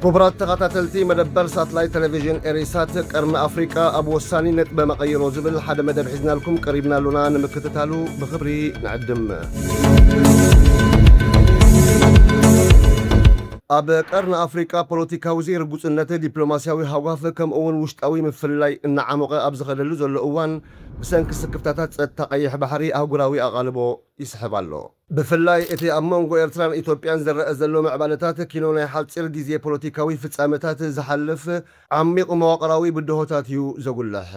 ክቡራት ተኸታተልቲ መደበር ሳተላይት ቴሌቪዥን ኤሪሳት ቀርኒ ኣፍሪቃ ኣብ ወሳኒ ነጥቢ መቐይሮ ዝብል ሓደ መደብ ሒዝናልኩም ቀሪብናሉና ንምክትታሉ ብኽብሪ ንዕድም ኣብ ቀርኒ ኣፍሪቃ ፖለቲካዊ ዘይርጉፅነት ዲፕሎማስያዊ ሃዋፍ ከምኡውን ውሽጣዊ ምፍልላይ እናዓመቐ ኣብ ዝኸደሉ ዘሎ እዋን ብሰንኪ ስክፍታታት ጸጥታ ቀይሕ ባሕሪ ኣህጉራዊ ኣቓልቦ ይስሕብ ኣሎ። ብፍላይ እቲ ኣብ መንጎ ኤርትራን ኢትዮጵያን ዝረአ ዘሎ ምዕባለታት ኪኖ ናይ ሓፂር ግዜ ፖለቲካዊ ፍጻመታት ዝሓልፍ ዓሚቕ መዋቕራዊ ብድሆታት እዩ ዘጉልሕ።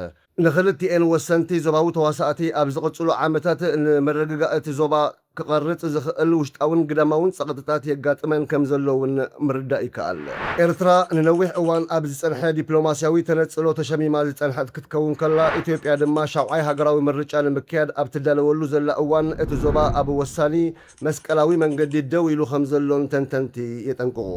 ንኽልቲአን ወሰንቲ ዞባዊ ተዋሳእቲ ኣብ ዝቕፅሉ ዓመታት ንመረግጋእ እቲ ዞባ ክቐርጽ ዝኽእል ውሽጣውን ግዳማውን ጸቕጥታት የጋጥመን ከም ዘለውን ምርዳእ ይከኣል። ኤርትራ ንነዊሕ እዋን ኣብ ዝጸንሐ ዲፕሎማስያዊ ተነጽሎ ተሸሚማ ዝጸንሐት ክትከውን ከላ ኢትዮጵያ ድማ ሻውዓይ ሃገራዊ ምርጫ ንምክያድ ኣብ ትዳለወሉ ዘላ እዋን እቲ ዞባ ኣብ ወሳኒ መስቀላዊ መንገዲ ደው ኢሉ ከም ዘሎን ተንተንቲ የጠንቅቑ።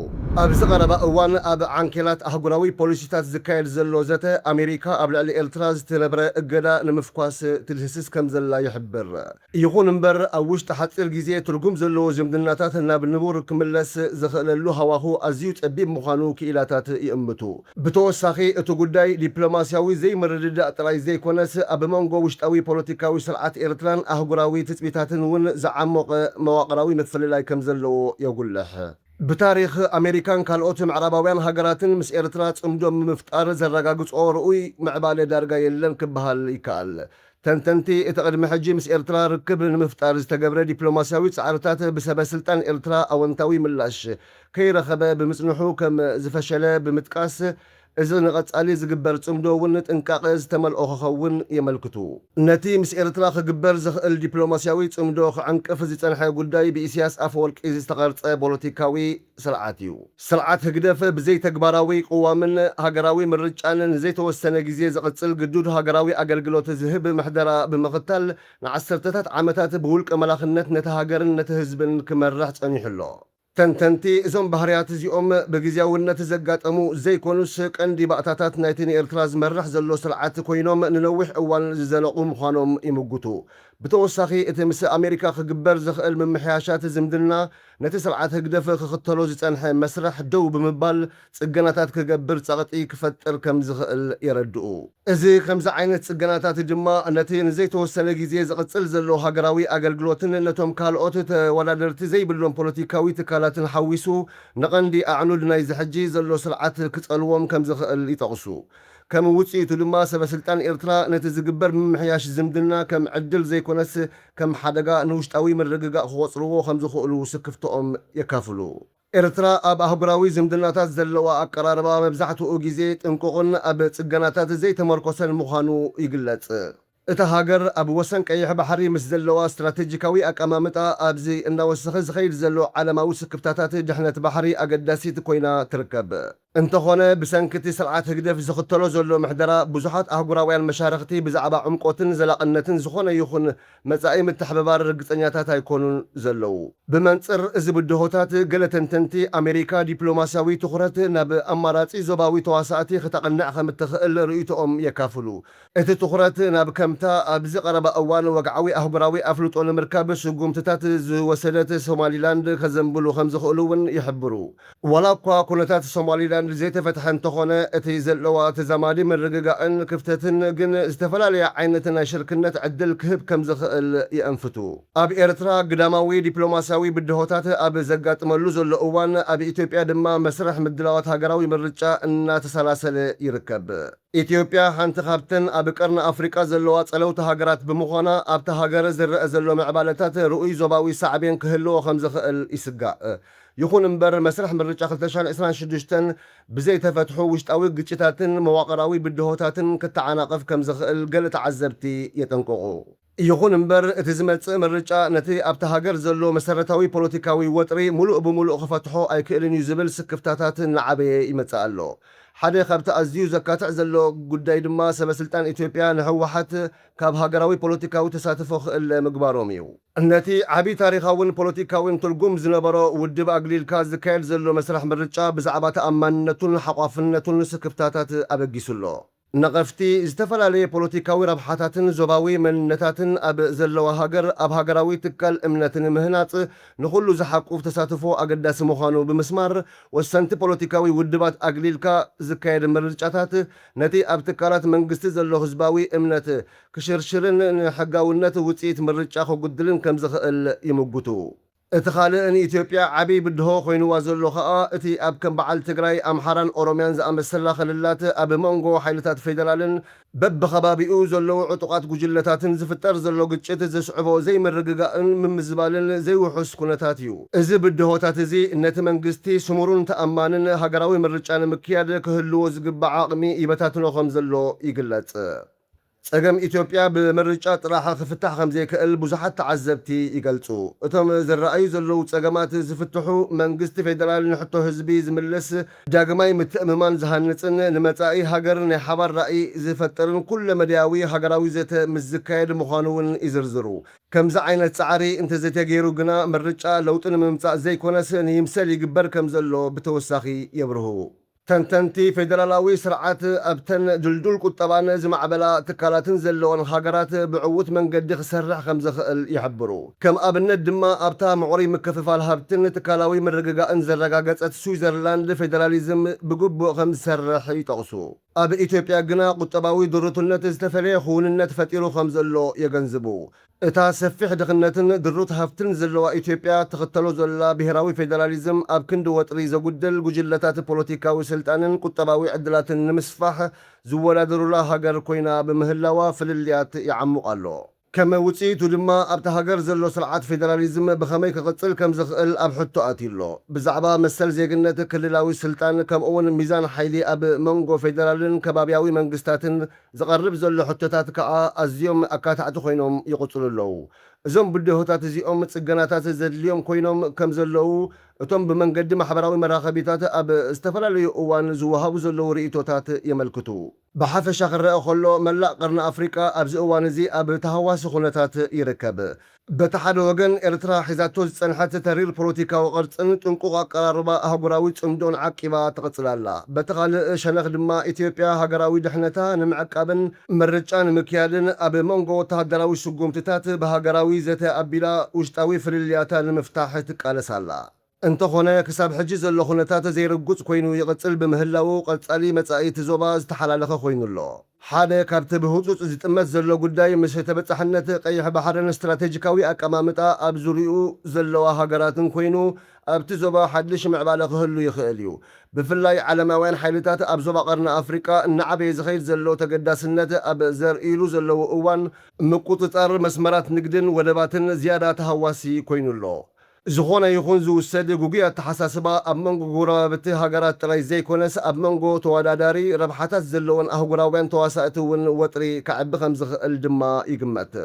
ኣብ ዝቐረባ እዋን ኣብ ዓንኬላት ኣህጉራዊ ፖሊሲታት ዝካየድ ዘሎ ዘተ ኣሜሪካ ኣብ ልዕሊ ኤርትራ ዝተነበረ እገዳ ንምፍኳስ ትልህስስ ከም ዘላ ይሕብር። ይኹን እምበር ኣብ ውሽጢ ሓፂር ግዜ ትርጉም ዘለዎ ዝምድናታት ናብ ንቡር ክምለስ ዝኽእለሉ ሃዋሁ ኣዝዩ ጸቢብ ምዃኑ ክኢላታት ይእምቱ። ብተወሳኺ እቲ ጉዳይ ዲፕሎማስያዊ ዘይምርድዳእ ጥራይ ዘይኮነስ ኣብ መንጎ ውሽጣዊ ፖለቲካዊ ስርዓት ኤርትራን ኣህጉራዊ ትፅቢታትን እውን ዝዓመቐ መዋቕራዊ ምፍልላይ ከም ዘለዎ የጉልሕ። ብታሪኽ ኣሜሪካን ካልኦት ምዕራባውያን ሃገራትን ምስ ኤርትራ ጽምዶም ምፍጣር ዘረጋግጾ ርኡይ ምዕባለ ዳርጋ የለን ክበሃል ይከኣል። ተንተንቲ እቲ ቅድሚ ሕጂ ምስ ኤርትራ ርክብ ንምፍጣር ዝተገብረ ዲፕሎማስያዊ ጻዕርታት ብሰበስልጣን ኤርትራ ኣወንታዊ ምላሽ ከይረኸበ ብምጽንሑ ከም ዝፈሸለ ብምጥቃስ እዚ ንቐጻሊ ዝግበር ጽምዶ እውን ጥንቃቐ ዝተመልኦ ክኸውን የመልክቱ። ነቲ ምስ ኤርትራ ክግበር ዝኽእል ዲፕሎማስያዊ ጽምዶ ክዕንቅፍ ዝጸንሐ ጉዳይ ብኢሳያስ ኣፈወርቂ ዝተቐርጸ ፖለቲካዊ ስርዓት እዩ። ስርዓት ህግደፍ ብዘይ ተግባራዊ ቅዋምን ሃገራዊ ምርጫን ንዘይተወሰነ ግዜ ዝቕጽል ግዱድ ሃገራዊ ኣገልግሎት ዝህብ ምሕደራ ብምኽታል ንዓሰርተታት ዓመታት ብውልቀ መላኽነት ነቲ ሃገርን ነቲ ህዝብን ክመርሕ ጸኒሑ ኣሎ። ተንተንቲ እዞም ባህርያት እዚኦም ብግዜያውነት ዘጋጠሙ ዘይኮኑስ ቀንዲ ባእታታት ናይቲ ንኤርትራ ዝመርሕ ዘሎ ስርዓት ኮይኖም ንነዊሕ እዋን ዝዘለቑ ምዃኖም ይምግቱ። ብተወሳኺ እቲ ምስ ኣሜሪካ ክግበር ዝኽእል ምምሕያሻት ዝምድና ነቲ ስርዓት ህግደፍ ክኽተሎ ዝጸንሐ መስርሕ ደው ብምባል ጽገናታት ክገብር ጸቕጢ ክፈጥር ከም ዝኽእል የረድኡ። እዚ ከምዚ ዓይነት ጽገናታት ድማ ነቲ ንዘይተወሰነ ግዜ ዝቕጽል ዘሎ ሃገራዊ ኣገልግሎትን ነቶም ካልኦት ተወዳደርቲ ዘይብሎም ፖለቲካዊ ትካላትን ሓዊሱ ንቐንዲ ኣዕኑድ ናይ ዝሕጂ ዘሎ ስርዓት ክጸልዎም ከም ዝኽእል ይጠቕሱ። ከም ውፅኢቱ ድማ ሰበስልጣን ኤርትራ ነቲ ዝግበር ምምሕያሽ ዝምድና ከም ዕድል ዘይኮነስ ከም ሓደጋ ንውሽጣዊ ምርግጋእ ክቆጽርዎ ከም ዝኽእሉ ስክፍቶኦም የካፍሉ። ኤርትራ ኣብ ኣህጉራዊ ዝምድናታት ዘለዋ ኣቀራርባ መብዛሕትኡ ግዜ ጥንቁቕን ኣብ ጽገናታት ዘይተመርኮሰን ምዃኑ ይግለጽ። እታ ሃገር ኣብ ወሰን ቀይሕ ባሕሪ ምስ ዘለዋ ስትራቴጂካዊ ኣቀማምጣ ኣብዚ እናወሰኸ ዝኸይድ ዘሎ ዓለማዊ ስክፍታታት ድሕነት ባሕሪ ኣገዳሲት ኮይና ትርከብ። እንተኾነ ብሰንኪቲ ስርዓት ህግደፍ ዝኽተሎ ዘሎ ምሕደራ ብዙሓት ኣህጉራውያን መሻርክቲ ብዛዕባ ዕምቆትን ዘላቕነትን ዝኾነ ይኹን መጻኢ ምትሕብባር ርግፀኛታት ኣይኮኑን ዘለዉ። ብመንጽር እዚ ብድሆታት ገለ ተንተንቲ ኣሜሪካ ዲፕሎማስያዊ ትኹረት ናብ ኣማራጺ ዞባዊ ተዋሳእቲ ክተቐንዕ ከም እትኽእል ርእይቶኦም የካፍሉ። እቲ ትኹረት ናብ ከምታ ኣብዚ ቀረባ እዋን ወግዓዊ ኣህጉራዊ ኣፍልጦ ንምርካብ ስጉምትታት ዝወሰደት ሶማሊላንድ ከዘንብሉ ከም ዝኽእሉ እውን ይሕብሩ። ዋላ እኳ ኩነታት ሶማሊላንድ ዘይተፈትሐ እንተኾነ እቲ ዘለዋ ተዛማዲ ምርግጋእን ክፍተትን ግን ዝተፈላለየ ዓይነት ናይ ሽርክነት ዕድል ክህብ ከም ዝኽእል ይአንፍቱ። ኣብ ኤርትራ ግዳማዊ ዲፕሎማስያዊ ብድሆታት ኣብ ዘጋጥመሉ ዘሎ እዋን ኣብ ኢትዮጵያ ድማ መስርሕ ምድላዋት ሃገራዊ ምርጫ እናተሰላሰለ ይርከብ። ኢትዮጵያ ሓንቲ ካብተን ኣብ ቀርኒ ኣፍሪቃ ዘለዋ ጸለውቲ ሃገራት ብምዃና ኣብታ ሃገር ዝረአ ዘሎ ምዕባለታት ርኡይ ዞባዊ ሳዕቤን ክህልዎ ከም ዝኽእል ይስጋእ። ይኹን እምበር መስርሕ ምርጫ 2026 ብዘይ ተፈትሑ ውሽጣዊ ግጭታትን መዋቕራዊ ብድሆታትን ክትዓናቐፍ ከም ዝኽእል ገለ ተዓዘብቲ የጠንቅቑ። ይኹን እምበር እቲ ዝመጽእ ምርጫ ነቲ ኣብቲ ሃገር ዘሎ መሰረታዊ ፖለቲካዊ ወጥሪ ሙሉእ ብምሉእ ክፈትሖ ኣይክእልን እዩ ዝብል ስክፍታታት ንዓበየ ይመጽእ ኣሎ። ሓደ ካብቲ ኣዝዩ ዘካትዕ ዘሎ ጉዳይ ድማ ሰበስልጣን ኢትዮጵያ ንህወሓት ካብ ሃገራዊ ፖለቲካዊ ተሳትፎ ክእለ ምግባሮም እዩ። ነቲ ዓብዪ ታሪኻውን ፖለቲካውን ትርጉም ዝነበሮ ውድብ ኣግሊልካ ዝካየድ ዘሎ መስርሕ ምርጫ ብዛዕባ ተኣማንነቱን ሓቋፍነቱን ስክፍታታት ኣበጊሱሎ። ነቐፍቲ ዝተፈላለየ ፖለቲካዊ ረብሓታትን ዞባዊ መንነታትን ኣብ ዘለዋ ሃገር ኣብ ሃገራዊ ትካል እምነትን ምህናፅ ንኹሉ ዝሓቁፍ ተሳትፎ ኣገዳሲ ምዃኑ ብምስማር ወሰንቲ ፖለቲካዊ ውድባት ኣግሊልካ ዝካየድ ምርጫታት ነቲ ኣብ ትካላት መንግስቲ ዘሎ ህዝባዊ እምነት ክሽርሽርን ንሕጋውነት ውፅኢት ምርጫ ክጉድልን ከም ዝኽእል ይምግቱ። እቲ ካልእ ንኢትዮጵያ ዓብይ ብድሆ ኮይኑዋ ዘሎ ኸኣ እቲ ኣብ ከም በዓል ትግራይ ኣምሓራን ኦሮምያን ዝኣመሰላ ክልላት ኣብ መንጎ ሓይልታት ፌደራልን በብኸባቢኡ ዘለዉ ዕጡቓት ጉጅለታትን ዝፍጠር ዘሎ ግጭት ዘስዕቦ ዘይምርግጋእን ምምዝባልን ዘይውሑስ ኩነታት እዩ። እዚ ብድሆታት እዚ ነቲ መንግስቲ ስሙሩን ተኣማንን ሃገራዊ ምርጫ ንምክያድ ክህልዎ ዝግባዕ ዓቕሚ ይበታትኖ ከም ዘሎ ይግለጽ። ፀገም ኢትዮጵያ ብምርጫ ጥራሕ ክፍታሕ ከም ዘይክእል ብዙሓት ተዓዘብቲ ይገልጹ። እቶም ዝረኣዩ ዘለዉ ፀገማት ዝፍትሑ መንግስቲ ፌደራል ንሕቶ ህዝቢ ዝምልስ ዳግማይ ምትእምማን ዝሃንፅን ንመጻኢ ሃገር ናይ ሓባር ራእይ ዝፈጥርን ኩለ መድያዊ ሃገራዊ ዘተ ምስ ዝካየድ ምዃኑ እውን ይዝርዝሩ። ከምዚ ዓይነት ፃዕሪ እንተዘተገይሩ ግና ምርጫ ለውጢ ንምምጻእ ዘይኮነስ ንይምሰል ይግበር ከም ዘሎ ብተወሳኺ የብርሁ። ተንተንቲ ፌደራላዊ ስርዓት ኣብተን ድልዱል ቁጠባን ዝማዕበላ ትካላትን ዘለዎን ሃገራት ብዕውት መንገዲ ክሰርሕ ከም ዝኽእል ይሕብሩ። ከም ኣብነት ድማ ኣብታ ምዕሩይ ምክፍፋል ሃብትን ትካላዊ ምርግጋእን ዘረጋገፀት ስዊዘርላንድ ፌደራሊዝም ብግቡእ ከም ዝሰርሕ ይጠቕሱ። ኣብ ኢትዮጵያ ግና ቁጠባዊ ድሩትነት ዝተፈለየ ክውንነት ፈጢሩ ከም ዘሎ የገንዝቡ። እታ ሰፊሕ ድኽነትን ድሩት ሃብትን ዘለዋ ኢትዮጵያ ተኸተሎ ዘላ ብሄራዊ ፌደራሊዝም ኣብ ክንዲ ወጥሪ ዘጉድል ጉጅለታት ፖለቲካዊ ስልጣንን ቁጠባዊ ዕድላትን ንምስፋሕ ዝወዳደሩላ ሃገር ኮይና ብምህላዋ ፍልልያት ይዓምቕ ኣሎ። ከም ውፅኢቱ ድማ ኣብቲ ሃገር ዘሎ ስርዓት ፌደራሊዝም ብኸመይ ክቕፅል ከም ዝኽእል ኣብ ሕቶ ኣትዩሎ። ብዛዕባ መሰል ዜግነት ክልላዊ ስልጣን ከምኡውን ሚዛን ሓይሊ ኣብ መንጎ ፌደራልን ከባብያዊ መንግስታትን ዝቐርብ ዘሎ ሕቶታት ከዓ ኣዝዮም ኣካታዕቲ ኮይኖም ይቕፅሉ ኣለዉ። እዞም ብድሆታት እዚኦም ጽገናታት ዘድልዮም ኮይኖም ከም ዘለዉ እቶም ብመንገዲ ማሕበራዊ መራኸቢታት ኣብ ዝተፈላለዩ እዋን ዝወሃቡ ዘለዉ ርእቶታት የመልክቱ። ብሓፈሻ ክረአ ከሎ መላእ ቀርኒ ኣፍሪቃ ኣብዚ እዋን እዚ ኣብ ተሃዋሲ ኩነታት ይርከብ። በቲ ሓደ ወገን ኤርትራ ሒዛቶ ዝጸንሐት ተሪር ፖለቲካዊ ቅርፅን ጥንቁቕ ኣቀራርባ ኣህጉራዊ ጽምዶን ዓቂባ ትቕፅላላ። በቲ ካልእ ሸነኽ ድማ ኢትዮጵያ ሃገራዊ ድሕነታ ንምዕቃብን ምርጫ ንምክያድን ኣብ መንጎ ወተሃደራዊ ስጉምትታት ብሃገራዊ ዘተ ኣቢላ ውሽጣዊ ፍልልያታ ንምፍታሕ ትቃለሳላ። እንተኾነ ክሳብ ሕጂ ዘሎ ኩነታት ዘይርጉፅ ኮይኑ ይቕፅል ብምህላው ቀጻሊ መጻኢ እቲ ዞባ ዝተሓላለኸ ኮይኑሎ። ሓደ ካብቲ ብህፁፅ ዝጥመት ዘሎ ጉዳይ ምስ ተበጻሕነት ቀይሕ ባሕርን ስትራቴጂካዊ ኣቀማምጣ ኣብ ዙርይኡ ዘለዋ ሃገራትን ኮይኑ ኣብቲ ዞባ ሓድሽ ምዕባለ ክህሉ ይኽእል እዩ። ብፍላይ ዓለማውያን ሓይልታት ኣብ ዞባ ቀርኒ ኣፍሪቃ እናዓበየ ዝኸይድ ዘሎ ተገዳስነት ኣብ ዘርእይሉ ዘለዉ እዋን ምቁፅጻር መስመራት ንግድን ወደባትን ዝያዳ ተሃዋሲ ኮይኑሎ። ዝኾነ ይኹን ዝውሰድ ጉጉይ ኣተሓሳስባ ኣብ መንጎ ጎረባብቲ ሃገራት ጥራይ ዘይኮነስ ኣብ መንጎ ተወዳዳሪ ረብሓታት ዘለዎን ኣህጉራውያን ተዋሳእቲ እውን ወጥሪ ክዕቢ ከም ዝኽእል ድማ ይግመት።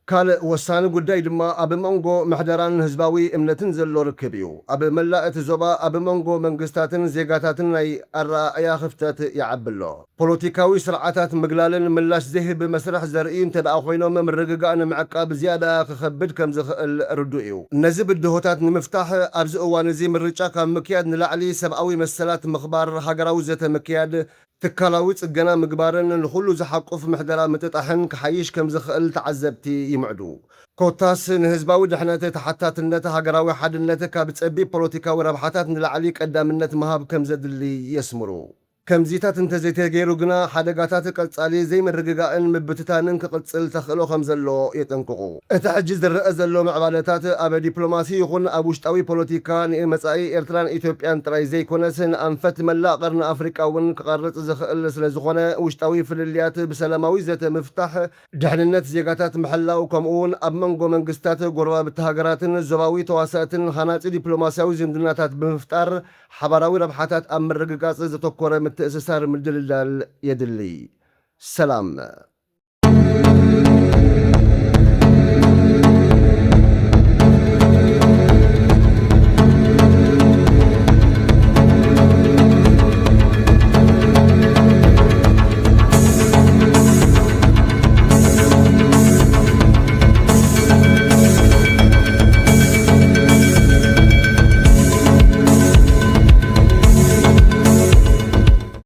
ካልእ ወሳኒ ጉዳይ ድማ ኣብ መንጎ ምሕደራን ህዝባዊ እምነትን ዘሎ ርክብ እዩ። ኣብ መላእ እቲ ዞባ ኣብ መንጎ መንግስታትን ዜጋታትን ናይ ኣረኣእያ ክፍተት ይዓብሎ። ፖለቲካዊ ስርዓታት ምግላልን ምላሽ ዘይህብ መስርሕ ዘርእዩ እንተደኣ ኮይኖም ምርግጋእ ንምዕቃብ ዝያዳ ክኸብድ ከም ዝኽእል ርዱእ እዩ። ነዚ ብድሆታት ንምፍታሕ ኣብዚ እዋን እዚ ምርጫ ካብ ምክያድ ንላዕሊ ሰብኣዊ መሰላት ምኽባር፣ ሃገራዊ ዘተ ምክያድ፣ ትካላዊ ጽገና ምግባርን ንኹሉ ዝሓቁፍ ምሕደራ ምጥጣሕን ክሓይሽ ከም ዝኽእል ተዓዘብቲ ይምዕዱ። ኮታስ ንህዝባዊ ድሕነት ተሓታትነት ሃገራዊ ሓድነት ካብ ጸቢብ ፖለቲካዊ ረብሓታት ንላዕሊ ቀዳምነት መሃብ ከም ዘድሊ የስምሩ። ከምዚታት እንተዘይተገይሩ ግና ሓደጋታት ቀጻሊ ዘይምርግጋእን ምብትታንን ክቕጽል ተኽእሎ ከም ዘሎ የጠንቅቑ። እቲ ሕጂ ዝረአ ዘሎ ምዕባለታት ኣብ ዲፕሎማሲ ይኹን ኣብ ውሽጣዊ ፖለቲካ ንመጻኢ ኤርትራን ኢትዮጵያን ጥራይ ዘይኮነስ ንኣንፈት መላእ ቀርኒ ኣፍሪቃ እውን ክቐርጽ ዝኽእል ስለ ዝኾነ ውሽጣዊ ፍልልያት ብሰላማዊ ዘተ ምፍታሕ፣ ድሕንነት ዜጋታት ምሕላው ከምኡውን ኣብ መንጎ መንግስታት ጎረባብቲ ሃገራትን ዞባዊ ተዋሳእትን ሃናፂ ዲፕሎማስያዊ ዝምድናታት ብምፍጣር ሓባራዊ ረብሓታት ኣብ ምርግጋጽ ዘተኮረ ምትእስሳር ምድልዳል የድሊ። ሰላም።